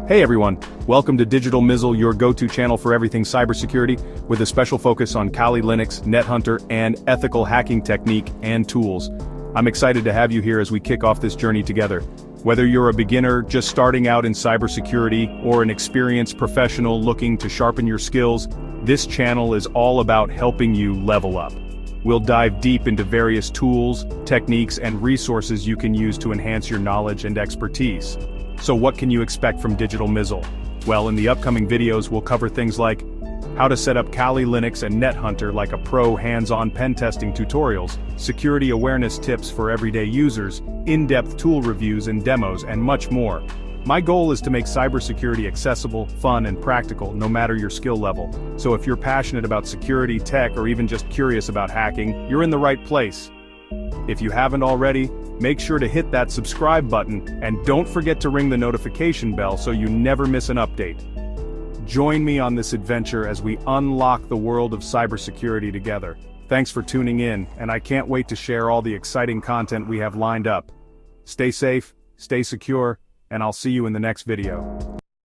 Hey everyone, welcome to DigitalMizzle, your go-to channel for everything cybersecurity, with a special focus on Kali Linux, NetHunter, and ethical hacking technique and tools. I'm excited to have you here as we kick off this journey together. Whether you're a beginner just starting out in cybersecurity or an experienced professional looking to sharpen your skills, this channel is all about helping you level up. We'll dive deep into various tools, techniques, and resources you can use to enhance your knowledge and expertise. So what can you expect from DigitalMizzle? Well, in the upcoming videos we'll cover things like how to set up Kali Linux and NetHunter like a pro hands-on pen testing tutorials, security awareness tips for everyday users, in-depth tool reviews and demos, and much more. My goal is to make cybersecurity accessible, fun, and practical no matter your skill level. So if you're passionate about security, tech, or even just curious about hacking, you're in the right place. If you haven't already, make sure to hit that subscribe button and don't forget to ring the notification bell so you never miss an update. Join me on this adventure as we unlock the world of cybersecurity together. Thanks for tuning in, and I can't wait to share all the exciting content we have lined up. Stay safe, stay secure, and I'll see you in the next video.